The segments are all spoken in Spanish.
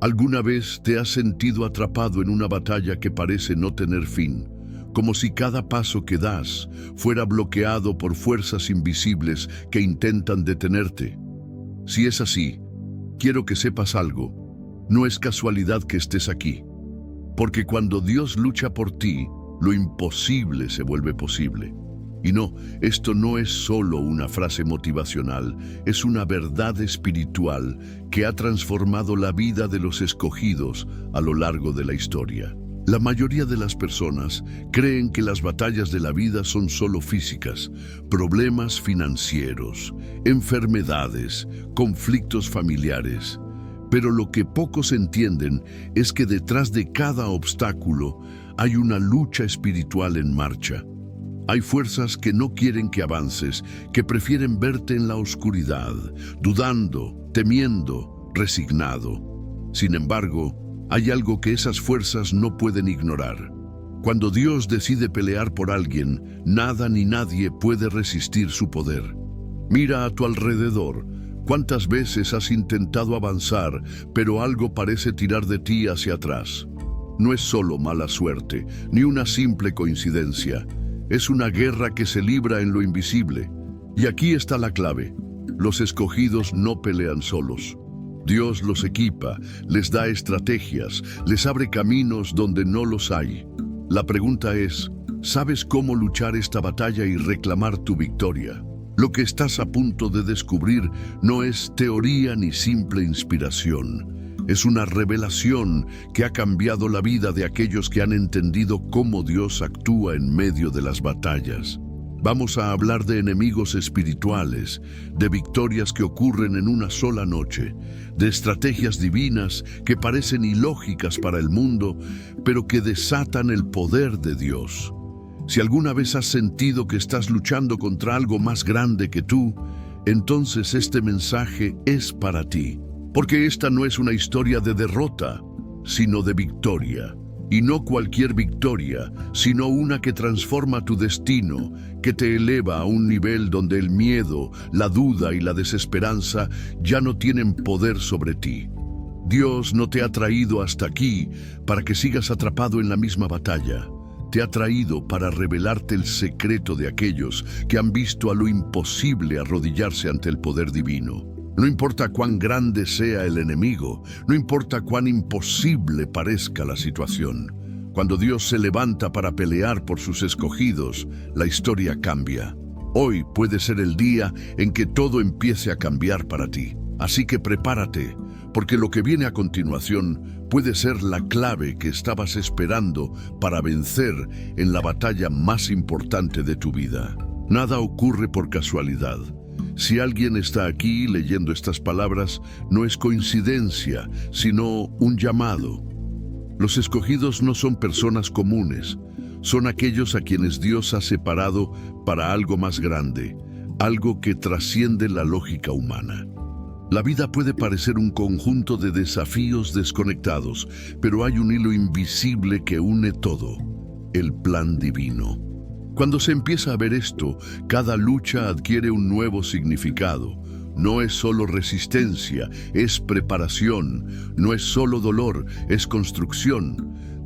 ¿Alguna vez te has sentido atrapado en una batalla que parece no tener fin, como si cada paso que das fuera bloqueado por fuerzas invisibles que intentan detenerte? Si es así, quiero que sepas algo. No es casualidad que estés aquí, porque cuando Dios lucha por ti, lo imposible se vuelve posible. Y no, esto no es solo una frase motivacional, es una verdad espiritual que ha transformado la vida de los escogidos a lo largo de la historia. La mayoría de las personas creen que las batallas de la vida son solo físicas, problemas financieros, enfermedades, conflictos familiares. Pero lo que pocos entienden es que detrás de cada obstáculo hay una lucha espiritual en marcha. Hay fuerzas que no quieren que avances, que prefieren verte en la oscuridad, dudando, temiendo, resignado. Sin embargo, hay algo que esas fuerzas no pueden ignorar. Cuando Dios decide pelear por alguien, nada ni nadie puede resistir su poder. Mira a tu alrededor. ¿Cuántas veces has intentado avanzar, pero algo parece tirar de ti hacia atrás? No es solo mala suerte, ni una simple coincidencia. Es una guerra que se libra en lo invisible. Y aquí está la clave. Los escogidos no pelean solos. Dios los equipa, les da estrategias, les abre caminos donde no los hay. La pregunta es, ¿sabes cómo luchar esta batalla y reclamar tu victoria? Lo que estás a punto de descubrir no es teoría ni simple inspiración. Es una revelación que ha cambiado la vida de aquellos que han entendido cómo Dios actúa en medio de las batallas. Vamos a hablar de enemigos espirituales, de victorias que ocurren en una sola noche, de estrategias divinas que parecen ilógicas para el mundo, pero que desatan el poder de Dios. Si alguna vez has sentido que estás luchando contra algo más grande que tú, entonces este mensaje es para ti. Porque esta no es una historia de derrota, sino de victoria. Y no cualquier victoria, sino una que transforma tu destino, que te eleva a un nivel donde el miedo, la duda y la desesperanza ya no tienen poder sobre ti. Dios no te ha traído hasta aquí para que sigas atrapado en la misma batalla. Te ha traído para revelarte el secreto de aquellos que han visto a lo imposible arrodillarse ante el poder divino. No importa cuán grande sea el enemigo, no importa cuán imposible parezca la situación. Cuando Dios se levanta para pelear por sus escogidos, la historia cambia. Hoy puede ser el día en que todo empiece a cambiar para ti. Así que prepárate, porque lo que viene a continuación puede ser la clave que estabas esperando para vencer en la batalla más importante de tu vida. Nada ocurre por casualidad. Si alguien está aquí leyendo estas palabras, no es coincidencia, sino un llamado. Los escogidos no son personas comunes, son aquellos a quienes Dios ha separado para algo más grande, algo que trasciende la lógica humana. La vida puede parecer un conjunto de desafíos desconectados, pero hay un hilo invisible que une todo: el plan divino. Cuando se empieza a ver esto, cada lucha adquiere un nuevo significado. No es solo resistencia, es preparación. No es solo dolor, es construcción.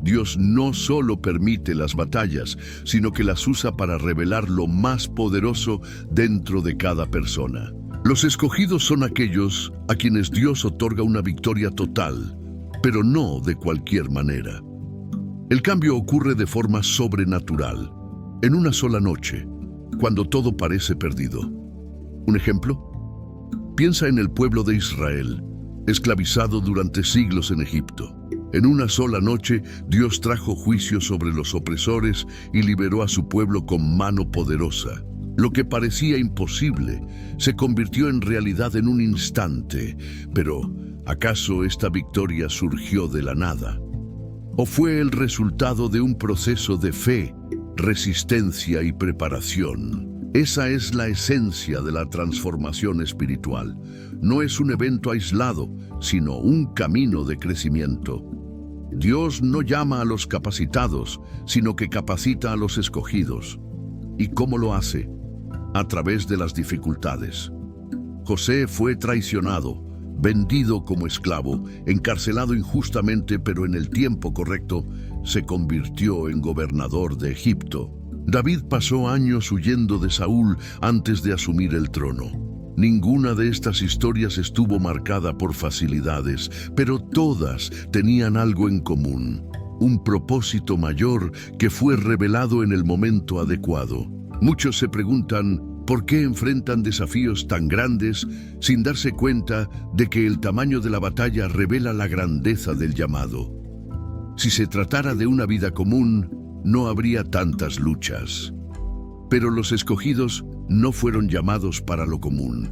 Dios no solo permite las batallas, sino que las usa para revelar lo más poderoso dentro de cada persona. Los escogidos son aquellos a quienes Dios otorga una victoria total, pero no de cualquier manera. El cambio ocurre de forma sobrenatural, en una sola noche, cuando todo parece perdido. ¿Un ejemplo? Piensa en el pueblo de Israel, esclavizado durante siglos en Egipto. En una sola noche, Dios trajo juicio sobre los opresores y liberó a su pueblo con mano poderosa. Lo que parecía imposible se convirtió en realidad en un instante. Pero, ¿acaso esta victoria surgió de la nada? ¿O fue el resultado de un proceso de fe, resistencia y preparación? Esa es la esencia de la transformación espiritual. No es un evento aislado, sino un camino de crecimiento. Dios no llama a los capacitados, sino que capacita a los escogidos. ¿Y cómo lo hace? A través de las dificultades. José fue traicionado, vendido como esclavo, encarcelado injustamente, pero en el tiempo correcto, se convirtió en gobernador de Egipto. David pasó años huyendo de Saúl antes de asumir el trono. Ninguna de estas historias estuvo marcada por facilidades, pero todas tenían algo en común: un propósito mayor que fue revelado en el momento adecuado. Muchos se preguntan por qué enfrentan desafíos tan grandes sin darse cuenta de que el tamaño de la batalla revela la grandeza del llamado. Si se tratara de una vida común, no habría tantas luchas. Pero los escogidos no fueron llamados para lo común.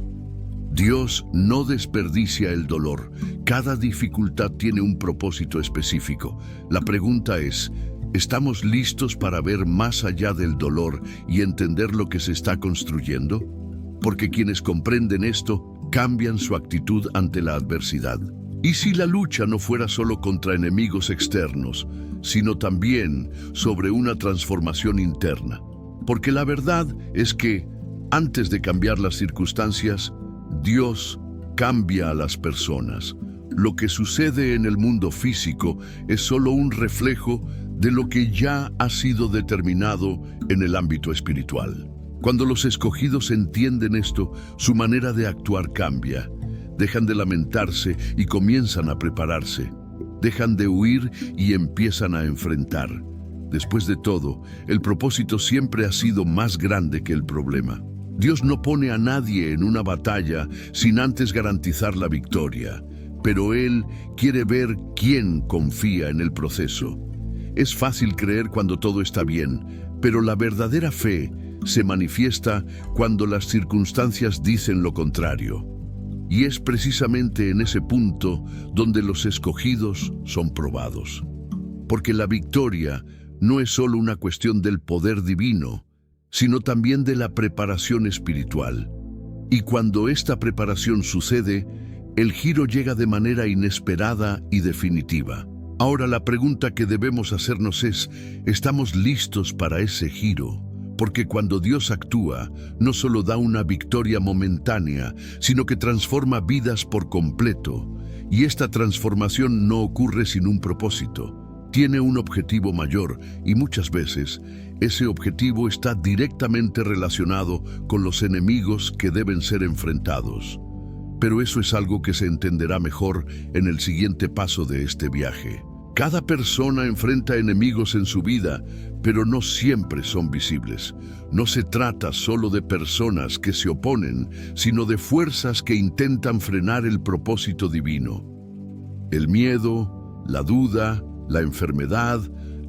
Dios no desperdicia el dolor. Cada dificultad tiene un propósito específico. La pregunta es: ¿estamos listos para ver más allá del dolor y entender lo que se está construyendo? Porque quienes comprenden esto cambian su actitud ante la adversidad. ¿Y si la lucha no fuera solo contra enemigos externos, sino también sobre una transformación interna? Porque la verdad es que, antes de cambiar las circunstancias, Dios cambia a las personas. Lo que sucede en el mundo físico es solo un reflejo de lo que ya ha sido determinado en el ámbito espiritual. Cuando los escogidos entienden esto, su manera de actuar cambia. Dejan de lamentarse y comienzan a prepararse. Dejan de huir y empiezan a enfrentar. Después de todo, el propósito siempre ha sido más grande que el problema. Dios no pone a nadie en una batalla sin antes garantizar la victoria, pero Él quiere ver quién confía en el proceso. Es fácil creer cuando todo está bien, pero la verdadera fe se manifiesta cuando las circunstancias dicen lo contrario. Y es precisamente en ese punto donde los escogidos son probados. Porque la victoria no es solo una cuestión del poder divino, sino también de la preparación espiritual. Y cuando esta preparación sucede, el giro llega de manera inesperada y definitiva. Ahora la pregunta que debemos hacernos es: ¿estamos listos para ese giro? Porque cuando Dios actúa, no solo da una victoria momentánea, sino que transforma vidas por completo. Y esta transformación no ocurre sin un propósito. Tiene un objetivo mayor, y muchas veces ese objetivo está directamente relacionado con los enemigos que deben ser enfrentados. Pero eso es algo que se entenderá mejor en el siguiente paso de este viaje. Cada persona enfrenta enemigos en su vida, pero no siempre son visibles. No se trata solo de personas que se oponen, sino de fuerzas que intentan frenar el propósito divino. El miedo, la duda, la enfermedad,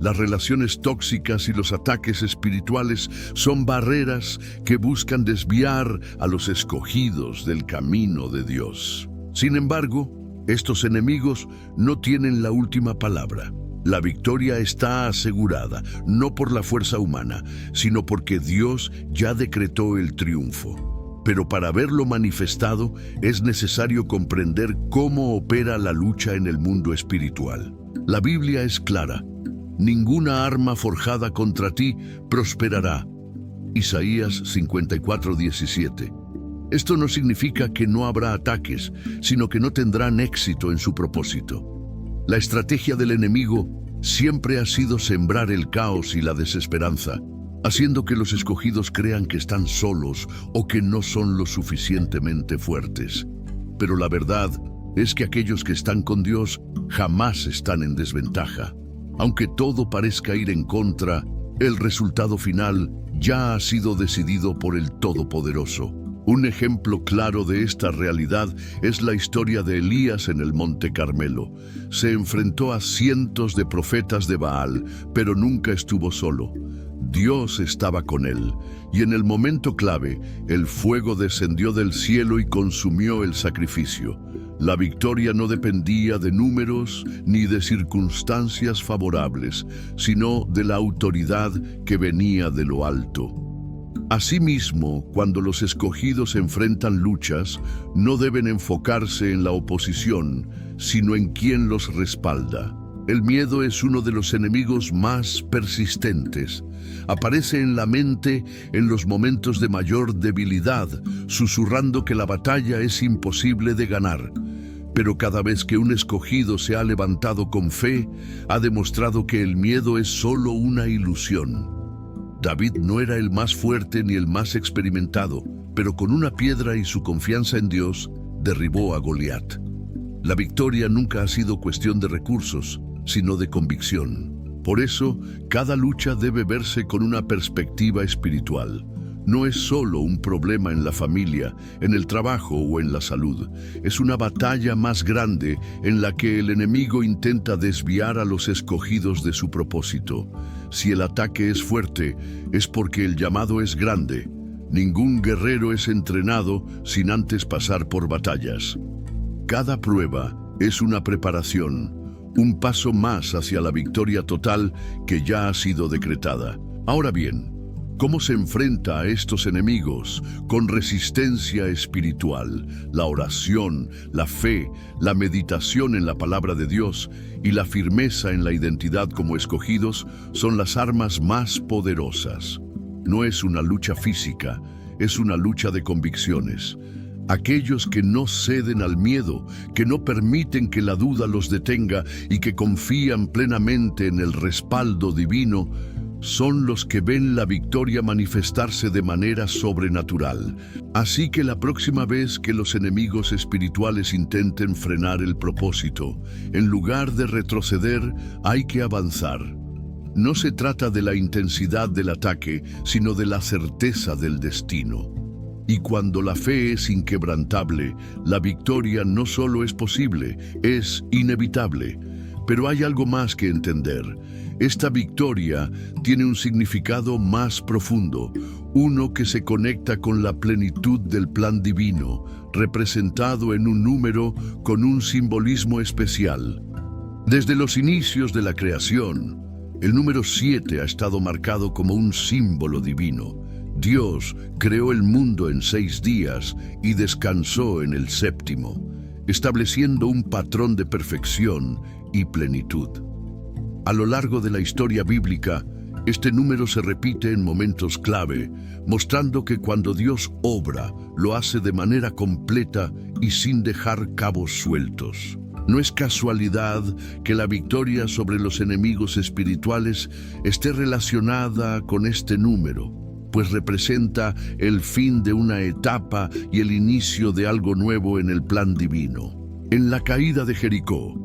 las relaciones tóxicas y los ataques espirituales son barreras que buscan desviar a los escogidos del camino de Dios. Sin embargo, estos enemigos no tienen la última palabra. La victoria está asegurada, no por la fuerza humana, sino porque Dios ya decretó el triunfo. Pero para verlo manifestado, es necesario comprender cómo opera la lucha en el mundo espiritual. La Biblia es clara: ninguna arma forjada contra ti prosperará. Isaías 54:17. Esto no significa que no habrá ataques, sino que no tendrán éxito en su propósito. La estrategia del enemigo siempre ha sido sembrar el caos y la desesperanza, haciendo que los escogidos crean que están solos o que no son lo suficientemente fuertes. Pero la verdad es que aquellos que están con Dios jamás están en desventaja. Aunque todo parezca ir en contra, el resultado final ya ha sido decidido por el Todopoderoso. Un ejemplo claro de esta realidad es la historia de Elías en el Monte Carmelo. Se enfrentó a cientos de profetas de Baal, pero nunca estuvo solo. Dios estaba con él, y en el momento clave, el fuego descendió del cielo y consumió el sacrificio. La victoria no dependía de números ni de circunstancias favorables, sino de la autoridad que venía de lo alto. Asimismo, cuando los escogidos enfrentan luchas, no deben enfocarse en la oposición, sino en quien los respalda. El miedo es uno de los enemigos más persistentes. Aparece en la mente en los momentos de mayor debilidad, susurrando que la batalla es imposible de ganar. Pero cada vez que un escogido se ha levantado con fe, ha demostrado que el miedo es solo una ilusión. David no era el más fuerte ni el más experimentado, pero con una piedra y su confianza en Dios, derribó a Goliat. La victoria nunca ha sido cuestión de recursos, sino de convicción. Por eso, cada lucha debe verse con una perspectiva espiritual. No es solo un problema en la familia, en el trabajo o en la salud. Es una batalla más grande en la que el enemigo intenta desviar a los escogidos de su propósito. Si el ataque es fuerte, es porque el llamado es grande. Ningún guerrero es entrenado sin antes pasar por batallas. Cada prueba es una preparación, un paso más hacia la victoria total que ya ha sido decretada. Ahora bien, ¿cómo se enfrenta a estos enemigos? Con resistencia espiritual, la oración, la fe, la meditación en la palabra de Dios y la firmeza en la identidad como escogidos son las armas más poderosas. No es una lucha física, es una lucha de convicciones. Aquellos que no ceden al miedo, que no permiten que la duda los detenga y que confían plenamente en el respaldo divino, son los que ven la victoria manifestarse de manera sobrenatural. Así que la próxima vez que los enemigos espirituales intenten frenar el propósito, en lugar de retroceder, hay que avanzar. No se trata de la intensidad del ataque, sino de la certeza del destino. Y cuando la fe es inquebrantable, la victoria no solo es posible, es inevitable. Pero hay algo más que entender. Esta victoria tiene un significado más profundo, uno que se conecta con la plenitud del plan divino, representado en un número con un simbolismo especial. Desde los inicios de la creación, el número 7 ha estado marcado como un símbolo divino. Dios creó el mundo en 6 días y descansó en el 7º, estableciendo un patrón de perfección y plenitud. A lo largo de la historia bíblica, este número se repite en momentos clave, mostrando que cuando Dios obra, lo hace de manera completa y sin dejar cabos sueltos. No es casualidad que la victoria sobre los enemigos espirituales esté relacionada con este número, pues representa el fin de una etapa y el inicio de algo nuevo en el plan divino. En la caída de Jericó,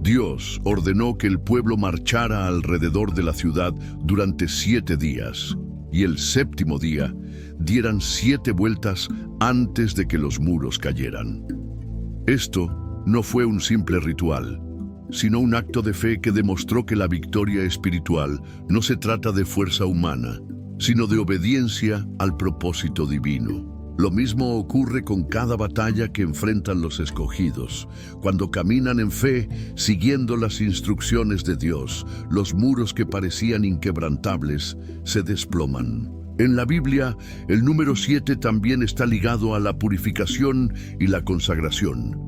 Dios ordenó que el pueblo marchara alrededor de la ciudad durante 7 días, y el 7º día dieran 7 vueltas antes de que los muros cayeran. Esto no fue un simple ritual, sino un acto de fe que demostró que la victoria espiritual no se trata de fuerza humana, sino de obediencia al propósito divino. Lo mismo ocurre con cada batalla que enfrentan los escogidos. Cuando caminan en fe, siguiendo las instrucciones de Dios, los muros que parecían inquebrantables se desploman. En la Biblia, el número 7 también está ligado a la purificación y la consagración.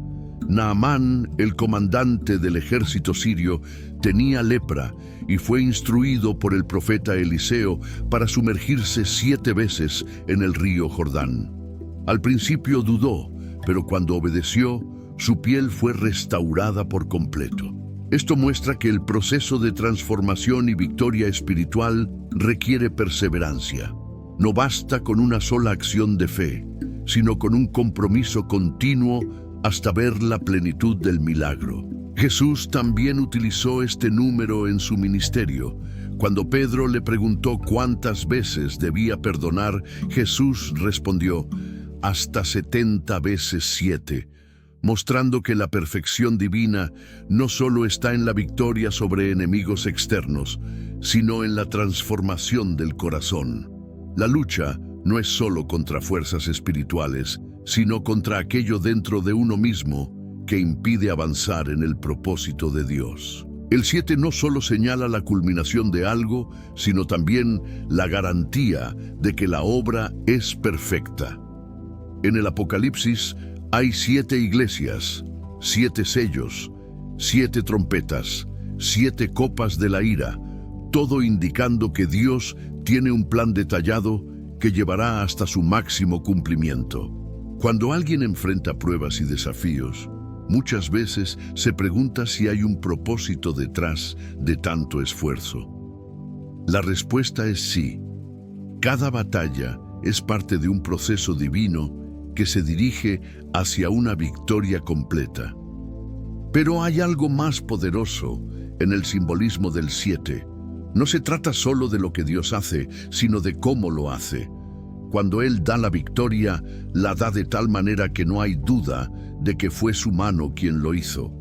Naamán, el comandante del ejército sirio, tenía lepra y fue instruido por el profeta Eliseo para sumergirse 7 veces en el río Jordán. Al principio dudó, pero cuando obedeció, su piel fue restaurada por completo. Esto muestra que el proceso de transformación y victoria espiritual requiere perseverancia. No basta con una sola acción de fe, sino con un compromiso continuo hasta ver la plenitud del milagro. Jesús también utilizó este número en su ministerio. Cuando Pedro le preguntó cuántas veces debía perdonar, Jesús respondió, hasta 70 veces 7, mostrando que la perfección divina no solo está en la victoria sobre enemigos externos, sino en la transformación del corazón. La lucha no es solo contra fuerzas espirituales, sino contra aquello dentro de uno mismo que impide avanzar en el propósito de Dios. El 7 no solo señala la culminación de algo, sino también la garantía de que la obra es perfecta. En el Apocalipsis hay 7 iglesias, 7 sellos, 7 trompetas, 7 copas de la ira, todo indicando que Dios tiene un plan detallado que llevará hasta su máximo cumplimiento. Cuando alguien enfrenta pruebas y desafíos, muchas veces se pregunta si hay un propósito detrás de tanto esfuerzo. La respuesta es sí. Cada batalla es parte de un proceso divino que se dirige hacia una victoria completa. Pero hay algo más poderoso en el simbolismo del 7. No se trata solo de lo que Dios hace, sino de cómo lo hace. Cuando Él da la victoria, la da de tal manera que no hay duda de que fue su mano quien lo hizo.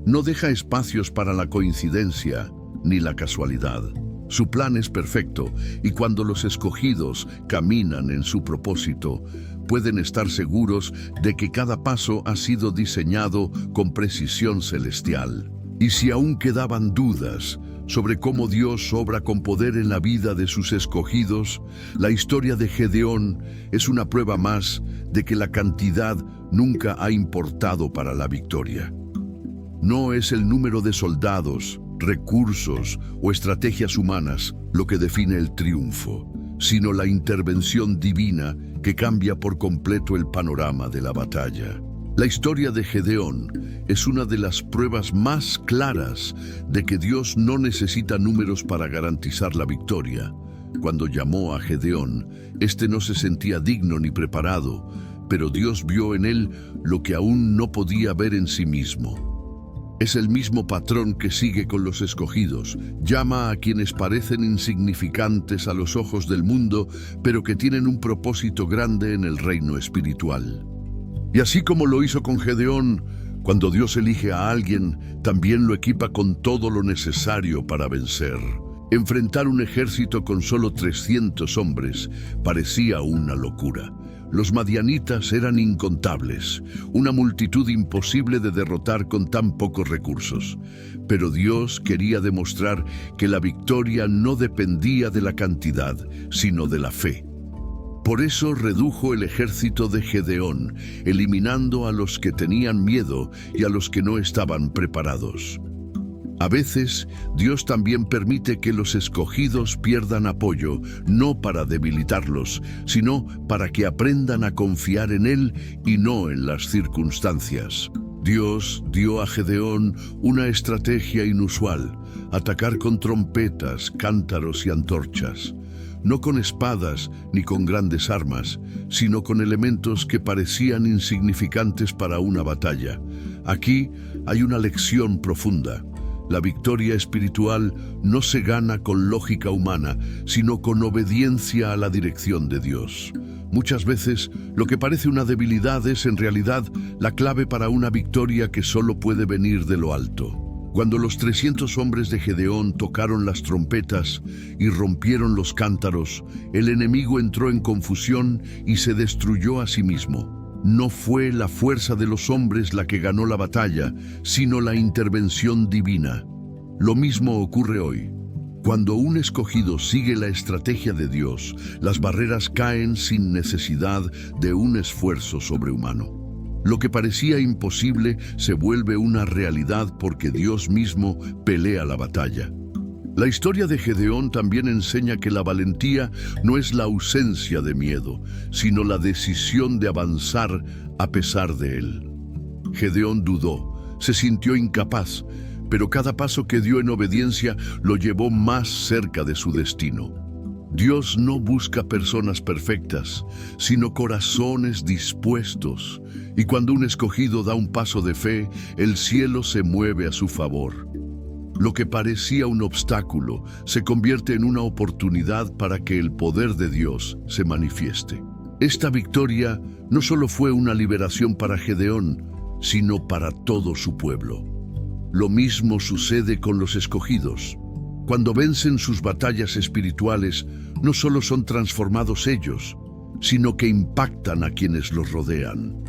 No deja espacios para la coincidencia ni la casualidad. Su plan es perfecto, y cuando los escogidos caminan en su propósito, pueden estar seguros de que cada paso ha sido diseñado con precisión celestial. Y si aún quedaban dudas sobre cómo Dios obra con poder en la vida de sus escogidos, la historia de Gedeón es una prueba más de que la cantidad nunca ha importado para la victoria. No es el número de soldados, recursos o estrategias humanas lo que define el triunfo, sino la intervención divina que cambia por completo el panorama de la batalla. La historia de Gedeón es una de las pruebas más claras de que Dios no necesita números para garantizar la victoria. Cuando llamó a Gedeón, este no se sentía digno ni preparado, pero Dios vio en él lo que aún no podía ver en sí mismo. Es el mismo patrón que sigue con los escogidos. Llama a quienes parecen insignificantes a los ojos del mundo, pero que tienen un propósito grande en el reino espiritual. Y así como lo hizo con Gedeón, cuando Dios elige a alguien, también lo equipa con todo lo necesario para vencer. Enfrentar un ejército con solo 300 hombres parecía una locura. Los madianitas eran incontables, una multitud imposible de derrotar con tan pocos recursos. Pero Dios quería demostrar que la victoria no dependía de la cantidad, sino de la fe. Por eso redujo el ejército de Gedeón, eliminando a los que tenían miedo y a los que no estaban preparados. A veces, Dios también permite que los escogidos pierdan apoyo, no para debilitarlos, sino para que aprendan a confiar en Él y no en las circunstancias. Dios dio a Gedeón una estrategia inusual: atacar con trompetas, cántaros y antorchas. No con espadas ni con grandes armas, sino con elementos que parecían insignificantes para una batalla. Aquí hay una lección profunda. La victoria espiritual no se gana con lógica humana, sino con obediencia a la dirección de Dios. Muchas veces, lo que parece una debilidad es en realidad la clave para una victoria que solo puede venir de lo alto. Cuando los 300 hombres de Gedeón tocaron las trompetas y rompieron los cántaros, el enemigo entró en confusión y se destruyó a sí mismo. No fue la fuerza de los hombres la que ganó la batalla, sino la intervención divina. Lo mismo ocurre hoy. Cuando un escogido sigue la estrategia de Dios, las barreras caen sin necesidad de un esfuerzo sobrehumano. Lo que parecía imposible se vuelve una realidad porque Dios mismo pelea la batalla. La historia de Gedeón también enseña que la valentía no es la ausencia de miedo, sino la decisión de avanzar a pesar de él. Gedeón dudó, se sintió incapaz, pero cada paso que dio en obediencia lo llevó más cerca de su destino. Dios no busca personas perfectas, sino corazones dispuestos. Y cuando un escogido da un paso de fe, el cielo se mueve a su favor. Lo que parecía un obstáculo se convierte en una oportunidad para que el poder de Dios se manifieste. Esta victoria no solo fue una liberación para Gedeón, sino para todo su pueblo. Lo mismo sucede con los escogidos. Cuando vencen sus batallas espirituales, no solo son transformados ellos, sino que impactan a quienes los rodean.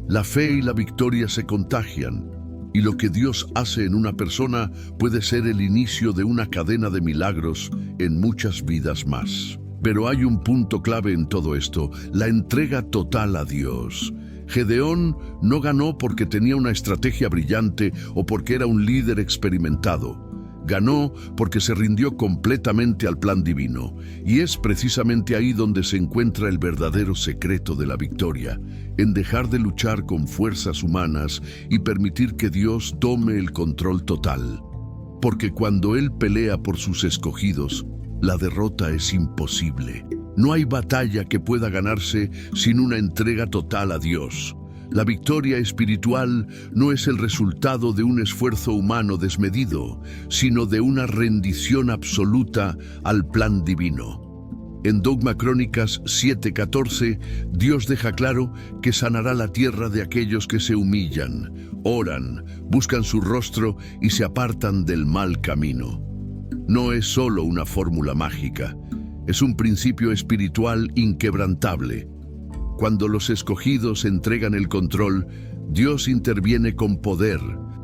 La fe y la victoria se contagian, y lo que Dios hace en una persona puede ser el inicio de una cadena de milagros en muchas vidas más. Pero hay un punto clave en todo esto: la entrega total a Dios. Gedeón no ganó porque tenía una estrategia brillante o porque era un líder experimentado. Ganó porque se rindió completamente al plan divino, y es precisamente ahí donde se encuentra el verdadero secreto de la victoria, en dejar de luchar con fuerzas humanas y permitir que Dios tome el control total. Porque cuando Él pelea por sus escogidos, la derrota es imposible. No hay batalla que pueda ganarse sin una entrega total a Dios. La victoria espiritual no es el resultado de un esfuerzo humano desmedido, sino de una rendición absoluta al plan divino. En Dogma Crónicas 7:14, Dios deja claro que sanará la tierra de aquellos que se humillan, oran, buscan su rostro y se apartan del mal camino. No es solo una fórmula mágica, es un principio espiritual inquebrantable. Cuando los escogidos entregan el control, Dios interviene con poder.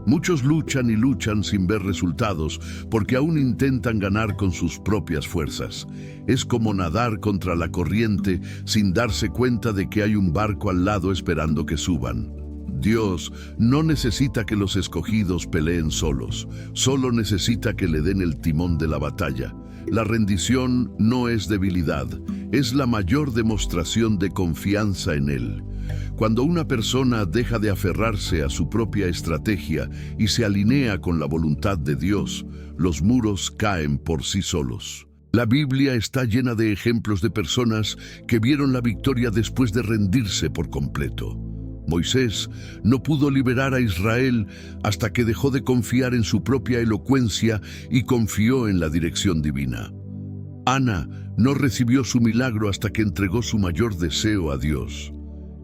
Muchos luchan y luchan sin ver resultados porque aún intentan ganar con sus propias fuerzas. Es como nadar contra la corriente sin darse cuenta de que hay un barco al lado esperando que suban. Dios no necesita que los escogidos peleen solos, solo necesita que le den el timón de la batalla. La rendición no es debilidad, es la mayor demostración de confianza en Él. Cuando una persona deja de aferrarse a su propia estrategia y se alinea con la voluntad de Dios, los muros caen por sí solos. La Biblia está llena de ejemplos de personas que vieron la victoria después de rendirse por completo. Moisés no pudo liberar a Israel hasta que dejó de confiar en su propia elocuencia y confió en la dirección divina. Ana no recibió su milagro hasta que entregó su mayor deseo a Dios.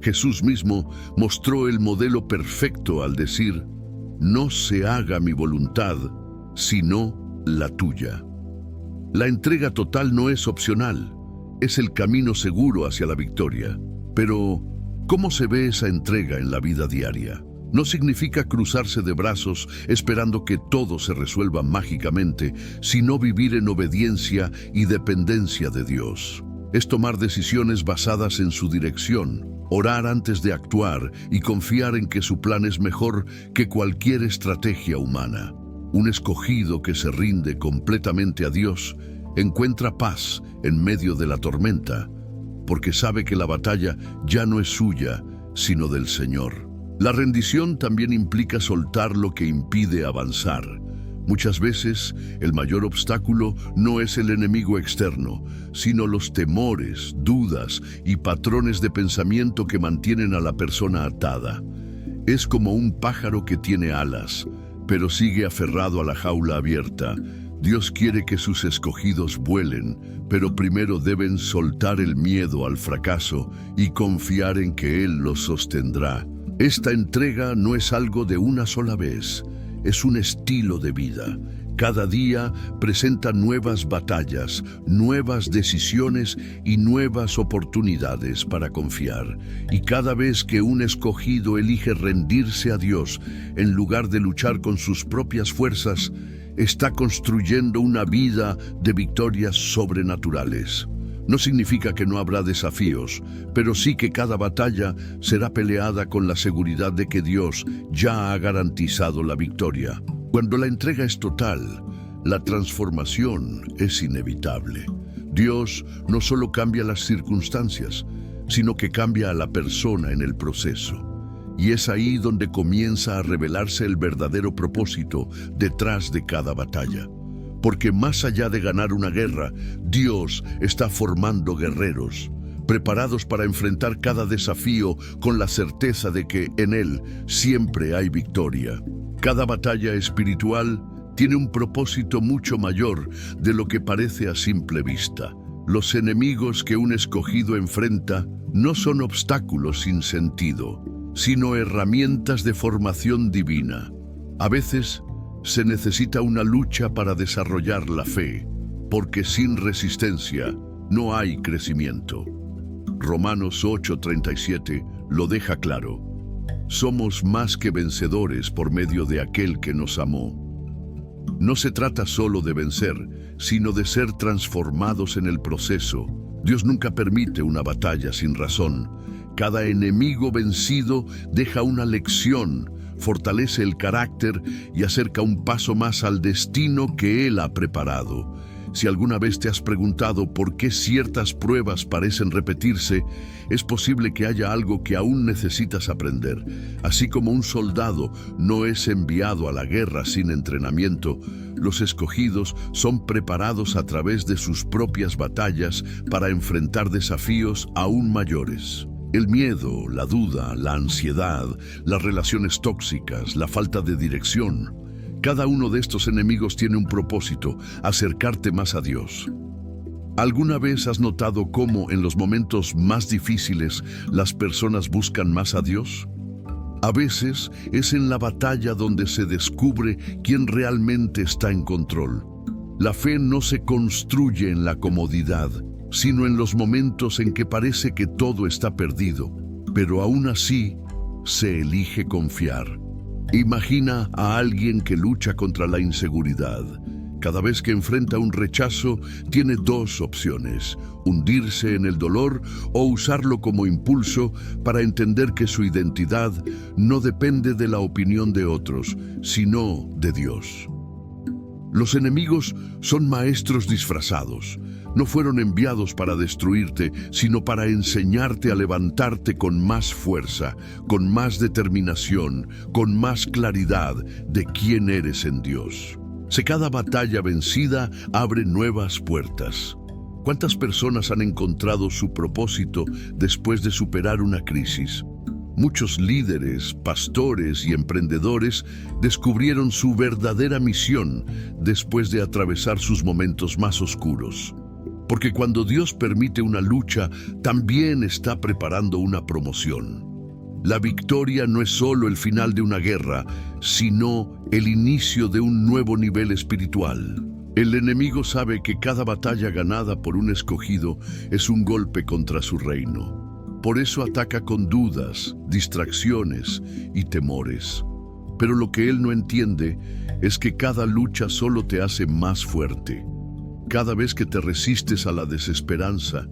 Jesús mismo mostró el modelo perfecto al decir: «No se haga mi voluntad, sino la tuya». La entrega total no es opcional, es el camino seguro hacia la victoria. Pero, ¿cómo se ve esa entrega en la vida diaria? No significa cruzarse de brazos esperando que todo se resuelva mágicamente, sino vivir en obediencia y dependencia de Dios. Es tomar decisiones basadas en su dirección, orar antes de actuar y confiar en que su plan es mejor que cualquier estrategia humana. Un escogido que se rinde completamente a Dios encuentra paz en medio de la tormenta, porque sabe que la batalla ya no es suya, sino del Señor. La rendición también implica soltar lo que impide avanzar. Muchas veces, el mayor obstáculo no es el enemigo externo, sino los temores, dudas y patrones de pensamiento que mantienen a la persona atada. Es como un pájaro que tiene alas, pero sigue aferrado a la jaula abierta. Dios quiere que sus escogidos vuelen, pero primero deben soltar el miedo al fracaso y confiar en que Él los sostendrá. Esta entrega no es algo de una sola vez, es un estilo de vida. Cada día presenta nuevas batallas, nuevas decisiones y nuevas oportunidades para confiar. Y cada vez que un escogido elige rendirse a Dios en lugar de luchar con sus propias fuerzas, está construyendo una vida de victorias sobrenaturales. No significa que no habrá desafíos, pero sí que cada batalla será peleada con la seguridad de que Dios ya ha garantizado la victoria. Cuando la entrega es total, la transformación es inevitable. Dios no solo cambia las circunstancias, sino que cambia a la persona en el proceso. Y es ahí donde comienza a revelarse el verdadero propósito detrás de cada batalla. Porque más allá de ganar una guerra, Dios está formando guerreros, preparados para enfrentar cada desafío con la certeza de que en Él siempre hay victoria. Cada batalla espiritual tiene un propósito mucho mayor de lo que parece a simple vista. Los enemigos que un escogido enfrenta no son obstáculos sin sentido, sino herramientas de formación divina. A veces se necesita una lucha para desarrollar la fe, porque sin resistencia no hay crecimiento. Romanos 8:37 lo deja claro. Somos más que vencedores por medio de aquel que nos amó. No se trata solo de vencer, sino de ser transformados en el proceso. Dios nunca permite una batalla sin razón. Cada enemigo vencido deja una lección, fortalece el carácter y acerca un paso más al destino que Él ha preparado. Si alguna vez te has preguntado por qué ciertas pruebas parecen repetirse, es posible que haya algo que aún necesitas aprender. Así como un soldado no es enviado a la guerra sin entrenamiento, los escogidos son preparados a través de sus propias batallas para enfrentar desafíos aún mayores. El miedo, la duda, la ansiedad, las relaciones tóxicas, la falta de dirección. Cada uno de estos enemigos tiene un propósito: acercarte más a Dios. ¿Alguna vez has notado cómo en los momentos más difíciles las personas buscan más a Dios? A veces es en la batalla donde se descubre quién realmente está en control. La fe no se construye en la comodidad, sino en los momentos en que parece que todo está perdido, pero aún así se elige confiar. Imagina a alguien que lucha contra la inseguridad. Cada vez que enfrenta un rechazo, tiene dos opciones: hundirse en el dolor o usarlo como impulso para entender que su identidad no depende de la opinión de otros, sino de Dios. Los enemigos son maestros disfrazados. No fueron enviados para destruirte, sino para enseñarte a levantarte con más fuerza, con más determinación, con más claridad de quién eres en Dios. Cada batalla vencida abre nuevas puertas. ¿Cuántas personas han encontrado su propósito después de superar una crisis? Muchos líderes, pastores y emprendedores descubrieron su verdadera misión después de atravesar sus momentos más oscuros. Porque cuando Dios permite una lucha, también está preparando una promoción. La victoria no es solo el final de una guerra, sino el inicio de un nuevo nivel espiritual. El enemigo sabe que cada batalla ganada por un escogido es un golpe contra su reino. Por eso ataca con dudas, distracciones y temores. Pero lo que él no entiende es que cada lucha solo te hace más fuerte. Cada vez que te resistes a la desesperanza,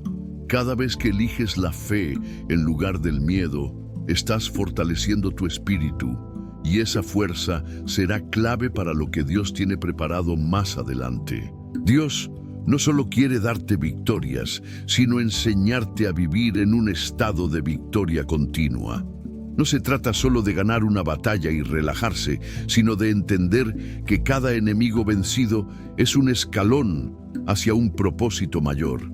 cada vez que eliges la fe en lugar del miedo, estás fortaleciendo tu espíritu, y esa fuerza será clave para lo que Dios tiene preparado más adelante. Dios no solo quiere darte victorias, sino enseñarte a vivir en un estado de victoria continua. No se trata solo de ganar una batalla y relajarse, sino de entender que cada enemigo vencido es un escalón hacia un propósito mayor.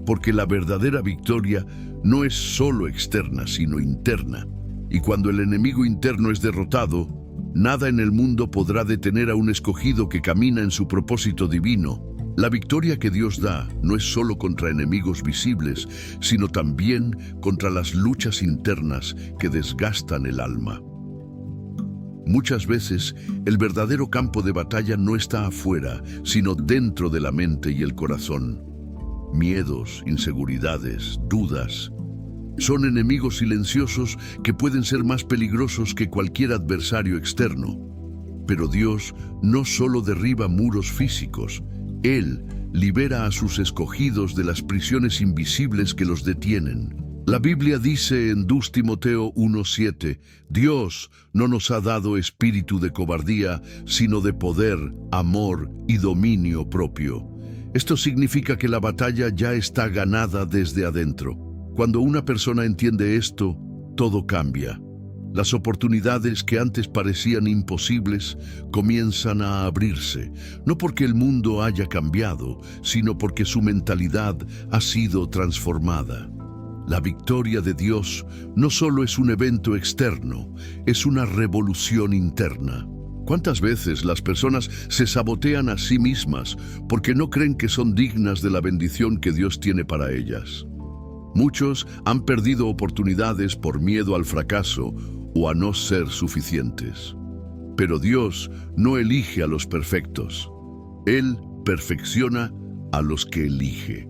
Porque la verdadera victoria no es solo externa, sino interna. Y cuando el enemigo interno es derrotado, nada en el mundo podrá detener a un escogido que camina en su propósito divino. La victoria que Dios da no es solo contra enemigos visibles, sino también contra las luchas internas que desgastan el alma. Muchas veces, el verdadero campo de batalla no está afuera, sino dentro de la mente y el corazón. Miedos, inseguridades, dudas, son enemigos silenciosos que pueden ser más peligrosos que cualquier adversario externo. Pero Dios no solo derriba muros físicos, Él libera a sus escogidos de las prisiones invisibles que los detienen. La Biblia dice en 2 Timoteo 1:7, Dios no nos ha dado espíritu de cobardía, sino de poder, amor y dominio propio. Esto significa que la batalla ya está ganada desde adentro. Cuando una persona entiende esto, todo cambia. Las oportunidades que antes parecían imposibles comienzan a abrirse, no porque el mundo haya cambiado, sino porque su mentalidad ha sido transformada. La victoria de Dios no solo es un evento externo, es una revolución interna. ¿Cuántas veces las personas se sabotean a sí mismas porque no creen que son dignas de la bendición que Dios tiene para ellas? Muchos han perdido oportunidades por miedo al fracaso o a no ser suficientes. Pero Dios no elige a los perfectos. Él perfecciona a los que elige.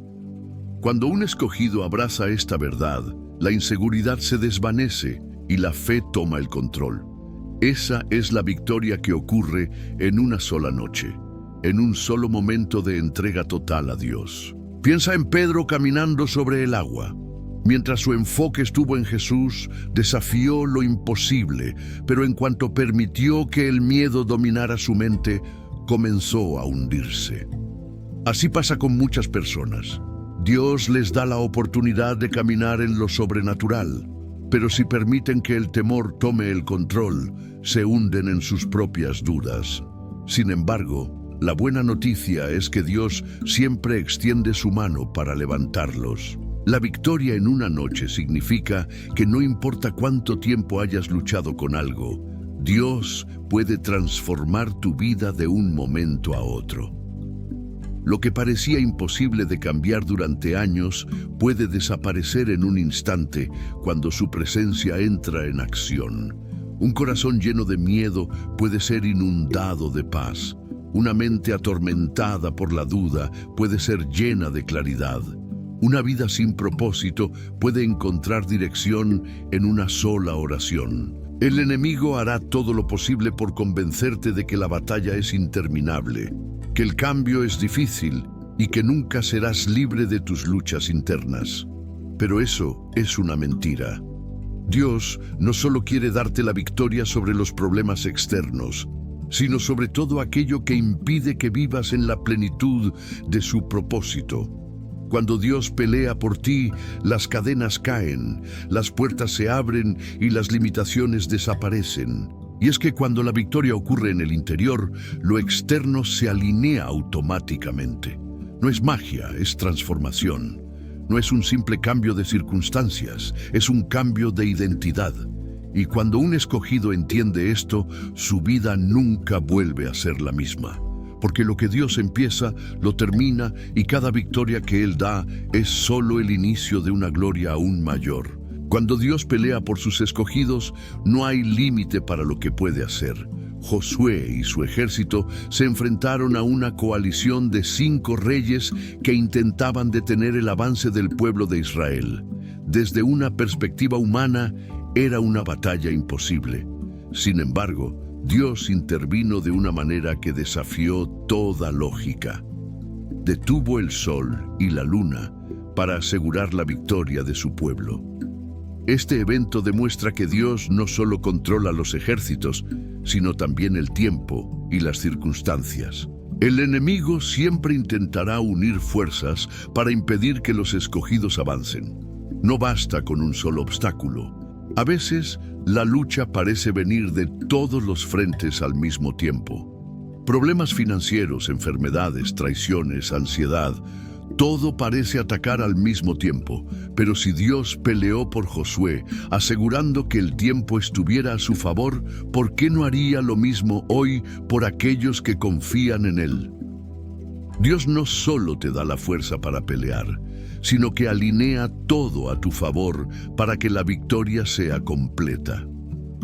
Cuando un escogido abraza esta verdad, la inseguridad se desvanece y la fe toma el control. Esa es la victoria que ocurre en una sola noche, en un solo momento de entrega total a Dios. Piensa en Pedro caminando sobre el agua. Mientras su enfoque estuvo en Jesús, desafió lo imposible, pero en cuanto permitió que el miedo dominara su mente, comenzó a hundirse. Así pasa con muchas personas. Dios les da la oportunidad de caminar en lo sobrenatural, pero si permiten que el temor tome el control, se hunden en sus propias dudas. Sin embargo, la buena noticia es que Dios siempre extiende su mano para levantarlos. La victoria en una noche significa que no importa cuánto tiempo hayas luchado con algo, Dios puede transformar tu vida de un momento a otro. Lo que parecía imposible de cambiar durante años puede desaparecer en un instante cuando su presencia entra en acción. Un corazón lleno de miedo puede ser inundado de paz. Una mente atormentada por la duda puede ser llena de claridad. Una vida sin propósito puede encontrar dirección en una sola oración. El enemigo hará todo lo posible por convencerte de que la batalla es interminable, que el cambio es difícil y que nunca serás libre de tus luchas internas. Pero eso es una mentira. Dios no solo quiere darte la victoria sobre los problemas externos, sino sobre todo aquello que impide que vivas en la plenitud de su propósito. Cuando Dios pelea por ti, las cadenas caen, las puertas se abren y las limitaciones desaparecen. Y es que cuando la victoria ocurre en el interior, lo externo se alinea automáticamente. No es magia, es transformación. No es un simple cambio de circunstancias, es un cambio de identidad. Y cuando un escogido entiende esto, su vida nunca vuelve a ser la misma. Porque lo que Dios empieza, lo termina, y cada victoria que Él da es solo el inicio de una gloria aún mayor. Cuando Dios pelea por sus escogidos, no hay límite para lo que puede hacer. Josué y su ejército se enfrentaron a una coalición de 5 reyes que intentaban detener el avance del pueblo de Israel. Desde una perspectiva humana, era una batalla imposible. Sin embargo, Dios intervino de una manera que desafió toda lógica. Detuvo el sol y la luna para asegurar la victoria de su pueblo. Este evento demuestra que Dios no solo controla los ejércitos, sino también el tiempo y las circunstancias. El enemigo siempre intentará unir fuerzas para impedir que los escogidos avancen. No basta con un solo obstáculo. A veces, la lucha parece venir de todos los frentes al mismo tiempo. Problemas financieros, enfermedades, traiciones, ansiedad, todo parece atacar al mismo tiempo. Pero si Dios peleó por Josué, asegurando que el tiempo estuviera a su favor, ¿por qué no haría lo mismo hoy por aquellos que confían en Él? Dios no solo te da la fuerza para pelear, sino que alinea todo a tu favor para que la victoria sea completa.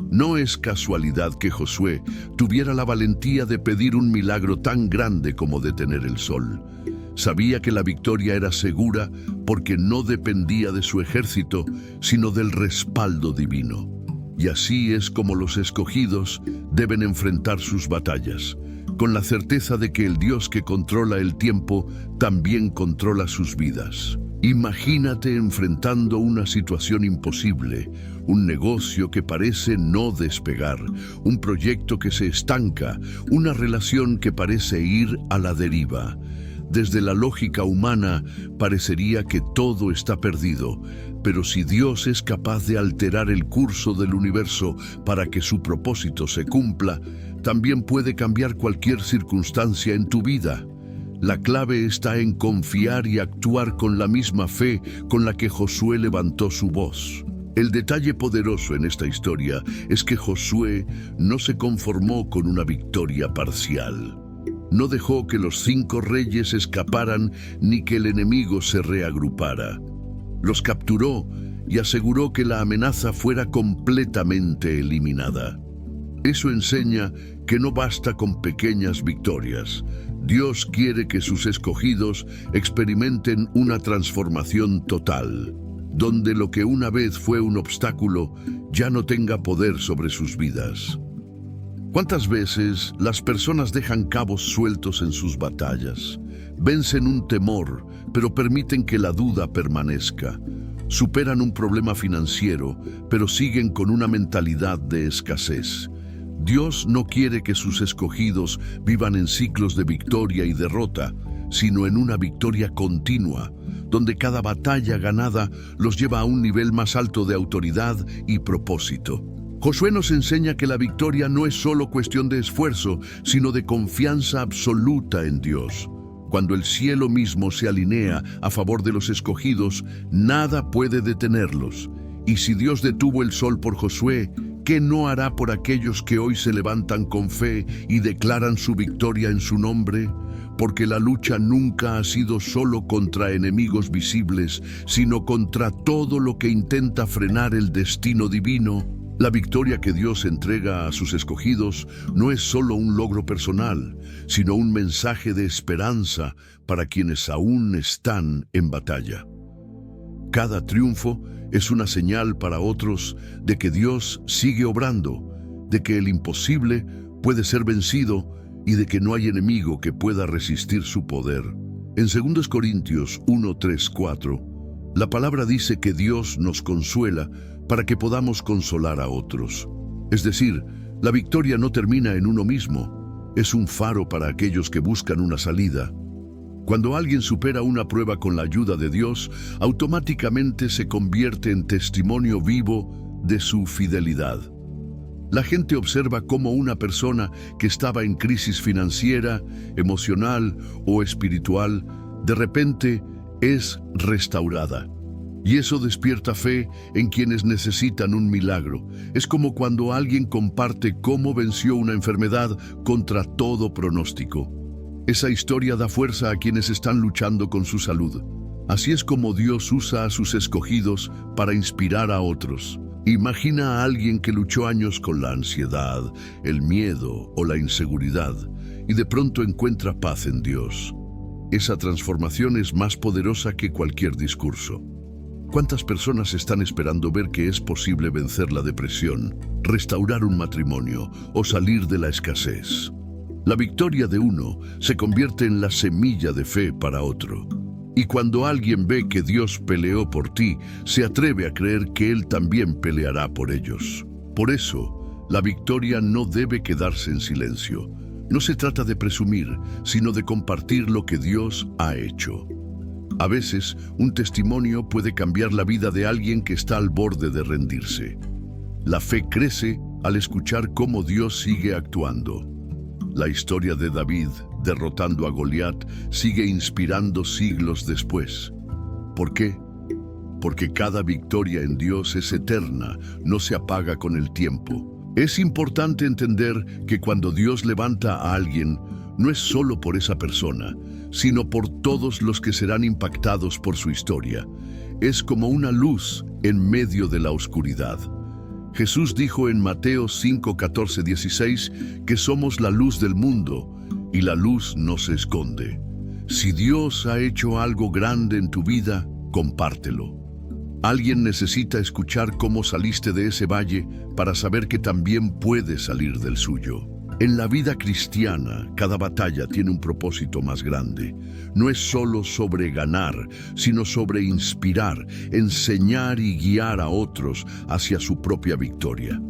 No es casualidad que Josué tuviera la valentía de pedir un milagro tan grande como detener el sol. Sabía que la victoria era segura porque no dependía de su ejército, sino del respaldo divino. Y así es como los escogidos deben enfrentar sus batallas, con la certeza de que el Dios que controla el tiempo también controla sus vidas. Imagínate enfrentando una situación imposible, un negocio que parece no despegar, un proyecto que se estanca, una relación que parece ir a la deriva. Desde la lógica humana parecería que todo está perdido, pero si Dios es capaz de alterar el curso del universo para que su propósito se cumpla, también puede cambiar cualquier circunstancia en tu vida. La clave está en confiar y actuar con la misma fe con la que Josué levantó su voz. El detalle poderoso en esta historia es que Josué no se conformó con una victoria parcial. No dejó que los 5 reyes escaparan ni que el enemigo se reagrupara. Los capturó y aseguró que la amenaza fuera completamente eliminada. Eso enseña que no basta con pequeñas victorias. Dios quiere que sus escogidos experimenten una transformación total, donde lo que una vez fue un obstáculo ya no tenga poder sobre sus vidas. ¿Cuántas veces las personas dejan cabos sueltos en sus batallas? Vencen un temor, pero permiten que la duda permanezca. superan un problema financiero, pero siguen con una mentalidad de escasez. Dios no quiere que sus escogidos vivan en ciclos de victoria y derrota, sino en una victoria continua, donde cada batalla ganada los lleva a un nivel más alto de autoridad y propósito. Josué nos enseña que la victoria no es solo cuestión de esfuerzo, sino de confianza absoluta en Dios. Cuando el cielo mismo se alinea a favor de los escogidos, nada puede detenerlos. Y si Dios detuvo el sol por Josué, ¿qué no hará por aquellos que hoy se levantan con fe y declaran su victoria en su nombre? Porque la lucha nunca ha sido solo contra enemigos visibles, sino contra todo lo que intenta frenar el destino divino. La victoria que Dios entrega a sus escogidos no es solo un logro personal, sino un mensaje de esperanza para quienes aún están en batalla. Cada triunfo es una señal para otros de que Dios sigue obrando, de que el imposible puede ser vencido y de que no hay enemigo que pueda resistir su poder. En 2 Corintios 1, 3, 4, la palabra dice que Dios nos consuela para que podamos consolar a otros. Es decir, la victoria no termina en uno mismo, es un faro para aquellos que buscan una salida. Cuando alguien supera una prueba con la ayuda de Dios, automáticamente se convierte en testimonio vivo de su fidelidad. La gente observa cómo una persona que estaba en crisis financiera, emocional o espiritual, de repente es restaurada. Y eso despierta fe en quienes necesitan un milagro. Es como cuando alguien comparte cómo venció una enfermedad contra todo pronóstico. Esa historia da fuerza a quienes están luchando con su salud. Así es como Dios usa a sus escogidos para inspirar a otros. Imagina a alguien que luchó años con la ansiedad, el miedo o la inseguridad, y de pronto encuentra paz en Dios. Esa transformación es más poderosa que cualquier discurso. ¿Cuántas personas están esperando ver que es posible vencer la depresión, restaurar un matrimonio o salir de la escasez? La victoria de uno se convierte en la semilla de fe para otro. Y cuando alguien ve que Dios peleó por ti, se atreve a creer que Él también peleará por ellos. Por eso, la victoria no debe quedarse en silencio. No se trata de presumir, sino de compartir lo que Dios ha hecho. A veces, un testimonio puede cambiar la vida de alguien que está al borde de rendirse. La fe crece al escuchar cómo Dios sigue actuando. La historia de David derrotando a Goliat sigue inspirando siglos después. ¿Por qué? Porque cada victoria en Dios es eterna, no se apaga con el tiempo. Es importante entender que cuando Dios levanta a alguien, no es solo por esa persona, sino por todos los que serán impactados por su historia. Es como una luz en medio de la oscuridad. Jesús dijo en Mateo 5, 14, 16 que somos la luz del mundo y la luz no se esconde. Si Dios ha hecho algo grande en tu vida, compártelo. Alguien necesita escuchar cómo saliste de ese valle para saber que también puedes salir del suyo. En la vida cristiana, cada batalla tiene un propósito más grande. No es solo sobre ganar, sino sobre inspirar, enseñar y guiar a otros hacia su propia victoria.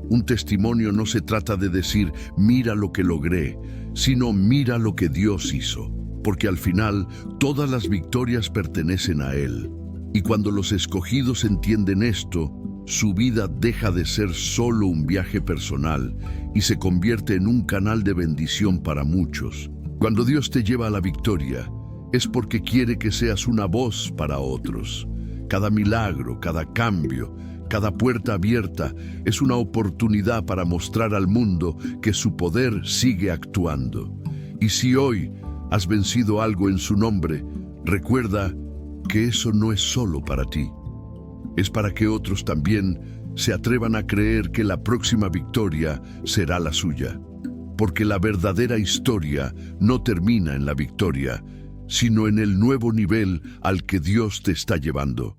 Un testimonio no se trata de decir, mira lo que logré, sino mira lo que Dios hizo, porque al final todas las victorias pertenecen a Él. Y cuando los escogidos entienden esto, su vida deja de ser solo un viaje personal y se convierte en un canal de bendición para muchos. Cuando Dios te lleva a la victoria, es porque quiere que seas una voz para otros. Cada milagro, cada cambio, cada puerta abierta es una oportunidad para mostrar al mundo que su poder sigue actuando. Y si hoy has vencido algo en su nombre, recuerda que eso no es solo para ti. Es para que otros también se atrevan a creer que la próxima victoria será la suya. Porque la verdadera historia no termina en la victoria, sino en el nuevo nivel al que Dios te está llevando.